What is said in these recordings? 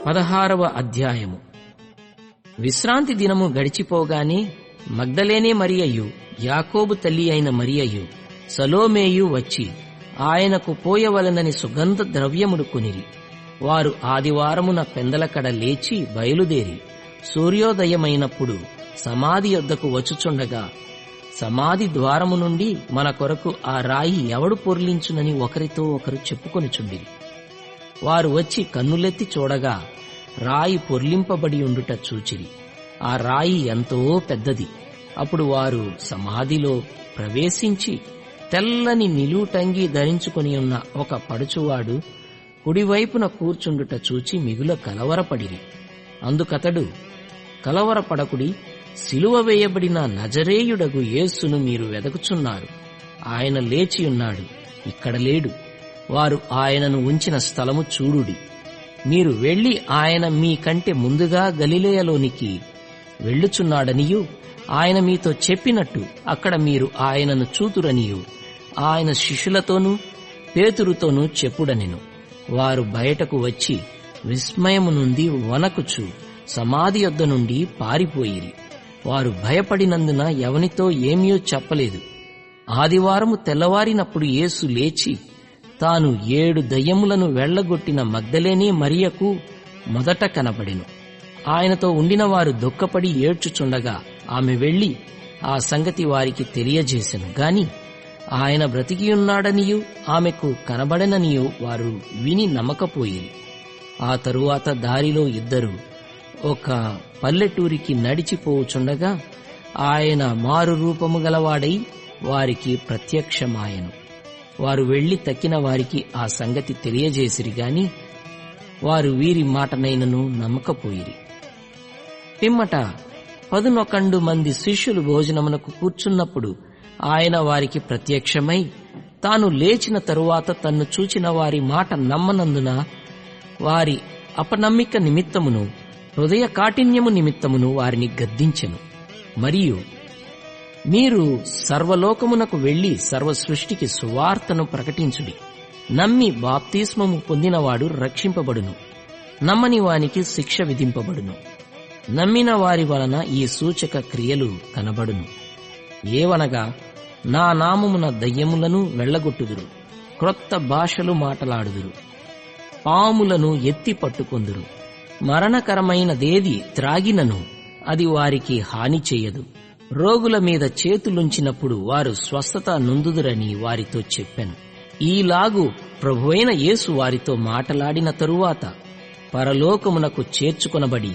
16వ అధ్యాయము. విశ్రాంతి దినము గడిచిపోగానే మగ్దలేనే మరియయు, యాకోబు తల్లి అయిన మరియయు, సలోమేయు వచ్చి ఆయనకు పోయవలనని సుగంధ ద్రవ్యములు కొనిరి. వారు ఆదివారమున పెందలకడ లేచి బయలుదేరి సూర్యోదయమైనప్పుడు సమాధి యొద్దకు వచ్చుచుండగా, సమాధి ద్వారము నుండి మన కొరకు ఆ రాయి ఎవడు పొర్లించునని ఒకరితో ఒకరు చెప్పుకొనుచుండిరి. వారు వచ్చి కన్నులెత్తి చూడగా రాయి పొర్లింపబడి ఉండుట చూచిరి. ఆ రాయి ఎంతో పెద్దది. అప్పుడు వారు సమాధిలో ప్రవేశించి తెల్లని నిలువుటంగి ధరించుకొని ఉన్న ఒక పడుచువాడు కుడివైపున కూర్చుండుట చూచి మిగుల కలవరపడిరి. అందుకతడు, కలవరపడకుడి, సిలువ వేయబడిన నజరేయుడగు యేసును మీరు వెదకుచున్నారు. ఆయన లేచియున్నాడు, ఇక్కడ లేడు. వారు ఆయనను ఉంచిన స్థలము చూడుడి. మీరు వెళ్లి ఆయన మీకంటే ముందుగా గలిలయలోనికి వెళ్ళుచున్నాడనియూ, ఆయన మీతో చెప్పినట్టు అక్కడ మీరు ఆయనను చూతురనియూ ఆయన శిష్యులతోనూ పేతురుతోనూ చెప్పుడనెను. వారు బయటకు వచ్చి విస్మయము నుండి వణకుచు సమాధి యొద్ద నుండి పారిపోయిరి. వారు భయపడినందున ఎవనితో ఏమీయో చెప్పలేదు. ఆదివారము తెల్లవారినప్పుడు యేసు లేచి తాను 7 దయ్యములను వెళ్లగొట్టిన మగ్దలేనే మరియకు మొదట కనబడెను. ఆయనతో ఉండిన వారు దుఃఖపడి ఏడ్చుచుండగా ఆమె వెళ్లి ఆ సంగతి వారికి తెలియజేసెను. గాని ఆయన బ్రతికియున్నాడనియూ ఆమెకు కనబడననియూ వారు విని నమ్మకపోయిరి. ఆ తరువాత దారిలో ఇద్దరు ఒక పల్లెటూరికి నడిచిపోవుచుండగా ఆయన మారు రూపము గలవాడై వారికి ప్రత్యక్షమాయెను. వారు వెళ్లి తక్కిన వారికి ఆ సంగతి తెలియజేసిరి గాని వారు వీరి మాటనైనను నమ్మకపోయిరి. పిమ్మట 11 మంది శిష్యులు భోజనమునకు కూర్చున్నప్పుడు ఆయన వారికి ప్రత్యక్షమై తాను లేచిన తరువాత తన్ను చూచిన వారి మాట నమ్మనందున వారి అపనమ్మిక నిమిత్తమును హృదయ కాఠిన్యము నిమిత్తమును వారిని గద్దించెను. మరియు మీరు సర్వలోకమునకు వెళ్లి సర్వ సృష్టికి సువార్తను ప్రకటించుడి. నమ్మి బాప్తిస్మము పొందినవాడు రక్షింపబడును, నమ్మని వానికి శిక్ష విధింపబడును. నమ్మిన వారి వలన ఈ సూచక క్రియలు కనబడును. ఏవనగా, నా నామమున దయ్యములను వెళ్లగొట్టుదురు, క్రొత్త భాషలు మాటలాడుదురు, పాములను ఎత్తి పట్టుకొందురు, మరణకరమైనదేది త్రాగినను అది వారికి హాని చేయదు. రోగుల మీద చేతులుంచినప్పుడు వారు స్వస్థత నొందుదురని వారితో చెప్పాను. ఈలాగు ప్రభువైన యేసు వారితో మాటలాడిన తరువాత పరలోకమునకు చేర్చుకొనబడి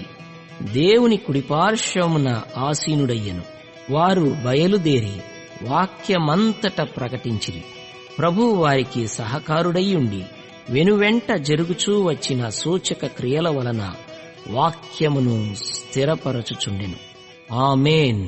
దేవుని కుడిపార్శ్వమున ఆసీనుడయ్యెను. వారు బయలుదేరి వాక్యమంతట ప్రకటించిరి. ప్రభువు వారికి సహకారుడయ్యుండి వెనువెంట జరుగుచూ వచ్చిన సూచక క్రియల వలన వాక్యమును స్థిరపరచుచుండెను. ఆమేన్.